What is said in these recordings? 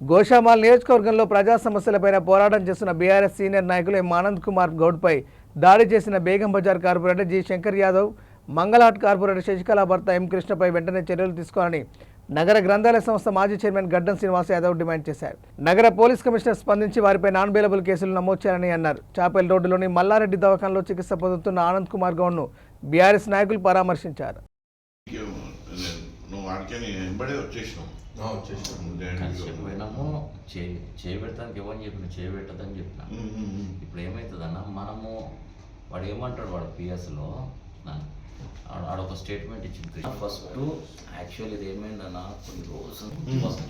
గోషామాల్ నియోజకవర్గంలో ప్రజా సమస్యలపై పోరాటం చేస్తున్న బీఆర్ఎస్ సీనియర్ నాయకులు ఎం ఆనంద్ కుమార్ గౌడ్పై దాడి చేసిన Begum Bazar corporator G Shankar Yadav, Mangalhat corporator Sasikala భర్త ఎం కృష్ణపై వెంటనే చర్యలు తీసుకోవాలని నగర గ్రంథాలయ సంస్థ మాజీ చైర్మన్ గడ్డం శ్రీనివాస్ యాదవ్ డిమాండ్ చేశారు. నగర పోలీస్ కమిషనర్ స్పందించి వారిపై నాన్ బెయిలబుల్ కేసులు నమోదు చేయాలని అన్నారు. చాపేల్ రోడ్డులోని మల్లారెడ్డి దవాఖానలో చికిత్స పొందుతున్న ఆనంద్ కుమార్ గౌడ్ను బీఆర్ఎస్ నాయకులు పరామర్శించారు. పోయినాము చేయబెడతానికి ఎవరు చెప్పిన చేయబెట్టదని చెప్పిన. ఇప్పుడు ఏమవుతుందన్న, మనము వాడు ఏమంటాడు, వాడు పిఎస్లో ఆడొక స్టేట్మెంట్ ఇచ్చింది. ఫస్ట్ యాక్చువల్ ఇది ఏమైందన్న, కొన్ని రోజులు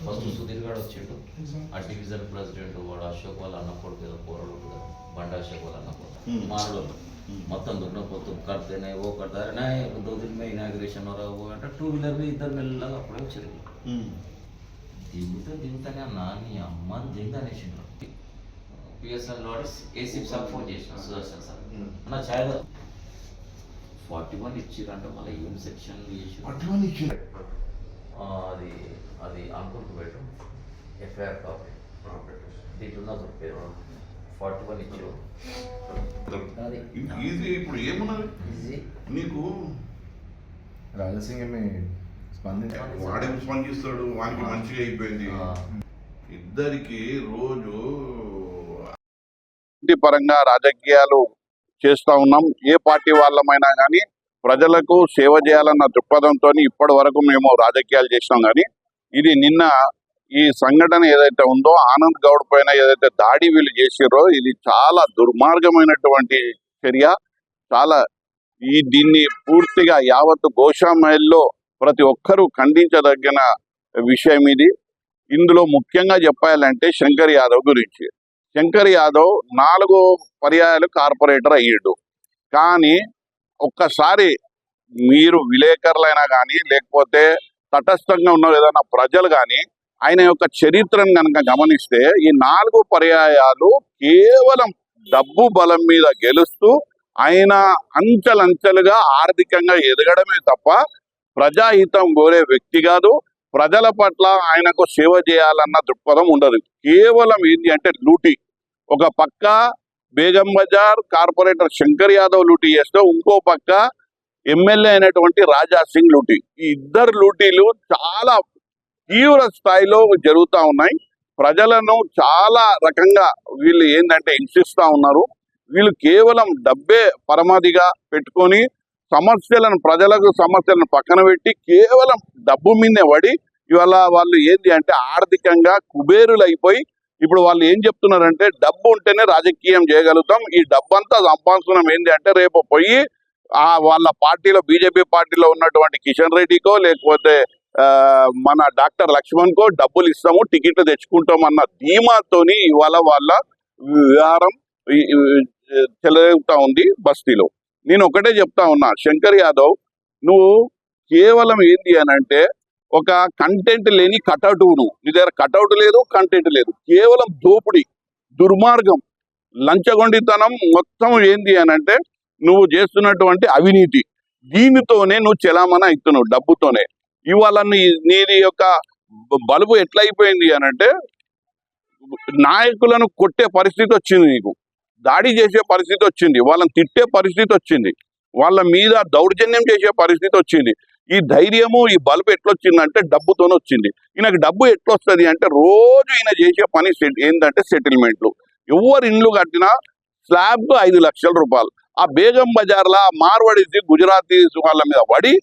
ఫస్ట్ సుధీర్ గారు వచ్చాడు, ఆ డివిజన్ ప్రెసిడెంట్, వాడు అశోక్ వాళ్ళ అన్న కొడుకు ఏదో పోరాడు కదా, బండ అశోక్ వాళ్ళ అన్న కొడుకు మానవుడు మొత్తం దున్నపోతు కడితేనే ఓ కడతారనే 2 दिन में इनाग्रेशन हो रहा वो అంటే 2 व्हीलर में इधर మెల్లగా అప్పుడే వచ్చారు. దిగుతానే అన్న నీ అమ్మని దిగుతానేసిండ్రు. పిఎస్ఎల్ వాడు ఏసీపీ సార్ ఫోన్ చేసిన సుదర్శన్ సార్ అన్న ఛాయ్ 41 ఇచ్చిరంటే మళ్ళీ ఏం సెక్షన్ చేసి 41 ఇచ్చిండ్రు. అది అది అంకుల్కి పెట్టు ఎఫ్ఐఆర్ కాపీ దీంట్లో పేరు 41 ఇచ్చారు. ఈజీ ఇప్పుడు ఏమున్నది నీకు రాజసింగమే వాడికి స్పందిస్తాడు, వానికి మంచిగా అయిపోయింది. ఇద్దరికి రోజు పరంగా రాజకీయాలు చేస్తూ ఉన్నాం. ఏ పార్టీ వాళ్ళమైనా కానీ ప్రజలకు సేవ చేయాలన్న దృక్పథంతో ఇప్పటి వరకు మేము రాజకీయాలు చేసినాం. కానీ ఇది నిన్న ఈ సంఘటన ఏదైతే ఉందో ఆనంద్ గౌడ్ పైన ఏదైతే దాడి వీళ్ళు చేసిరో ఇది చాలా దుర్మార్గమైనటువంటి చర్య. చాలా దీన్ని పూర్తిగా యావత్తు గోషామైల్లో ప్రతి ఒక్కరూ ఖండించదగిన విషయం ఇది. ఇందులో ముఖ్యంగా చెప్పాలంటే శంకర్ యాదవ్ గురించి. శంకర్ యాదవ్ 4 పర్యాయాలు కార్పొరేటర్ అయ్యాడు. కానీ ఒక్కసారి మీరు విలేకరులైనా కానీ లేకపోతే తటస్థంగా ఉన్న ఏదైనా ప్రజలు కానీ ఆయన యొక్క చరిత్రను కనుక గమనిస్తే ఈ 4 పర్యాయాలు కేవలం డబ్బు బలం మీద గెలుస్తూ ఆయన అంచెలంచెలుగా ఆర్థికంగా ఎదగడమే తప్ప ప్రజాహితం కోరే వ్యక్తి కాదు. ప్రజల పట్ల ఆయనకు సేవ చేయాలన్న దృక్పథం ఉండదు. కేవలం ఏంటి అంటే లూటీ. ఒక పక్క బేగం బజార్ కార్పొరేటర్ శంకర్ యాదవ్ లూటీ చేస్తే ఇంకో పక్క ఎమ్మెల్యే అయినటువంటి రాజా సింగ్ లూటీ. ఈ ఇద్దరు లూటీలు చాలా తీవ్ర స్థాయిలో జరుగుతూ ఉన్నాయి. ప్రజలను చాలా రకంగా వీళ్ళు ఏంటంటే హింసిస్తూ ఉన్నారు. వీళ్ళు కేవలం డబ్బే పరమాదిగా పెట్టుకొని ప్రజలకు సమస్యలను పక్కన పెట్టి కేవలం డబ్బు మీదే పడి ఇవాళ వాళ్ళు ఏంటి అంటే ఆర్థికంగా కుబేరులు అయిపోయి ఇప్పుడు వాళ్ళు ఏం చెప్తున్నారంటే డబ్బు ఉంటేనే రాజకీయం చేయగలుగుతాం, ఈ డబ్బంతా సంపాదించడం ఏంటి అంటే రేపు పోయి వాళ్ళ పార్టీలో బీజేపీ పార్టీలో ఉన్నటువంటి కిషన్ రెడ్డికో లేకపోతే మన డాక్టర్ లక్ష్మణ్కో డబ్బులు ఇస్తాము, టికెట్లు తెచ్చుకుంటాం అన్న ధీమాతోని ఇవాళ వాళ్ళ వ్యవహారం చెలవుతా ఉంది బస్తీలో. నేను ఒకటే చెప్తా ఉన్నా, శంకర్ యాదవ్ నువ్వు కేవలం ఏంటి అని అంటే ఒక కంటెంట్ లేని కటౌట్. నీ దగ్గర కటౌట్ లేదు, కంటెంట్ లేదు, కేవలం దోపిడి, దుర్మార్గం, లంచగొండితనం మొత్తం ఏంటి అని అంటే నువ్వు చేస్తున్నటువంటి అవినీతి. దీనితోనే నువ్వు చెలామణి అవుతున్నావు, డబ్బుతోనే. ఇవాళ నీది యొక్క బలుపు ఎట్లయిపోయింది అని అంటే నాయకులను కొట్టే పరిస్థితి వచ్చింది, నీకు దాడి చేసే పరిస్థితి వచ్చింది, వాళ్ళని తిట్టే పరిస్థితి వచ్చింది, వాళ్ళ మీద దౌర్జన్యం చేసే పరిస్థితి వచ్చింది. ఈ ధైర్యము ఈ బలుపు ఎట్లొచ్చిందంటే డబ్బుతోనే వచ్చింది. ఈయనకు డబ్బు ఎట్లొస్తుంది అంటే రోజు ఈయన చేసే పని ఏంటంటే సెటిల్మెంట్లు. ఎవరు ఇండ్లు కట్టినా స్లాబ్ 5 లక్షల రూపాయలు. ఆ బేగం బజార్లో మార్వాడీస్ గుజరాతీస్ వాళ్ళ మీద పడి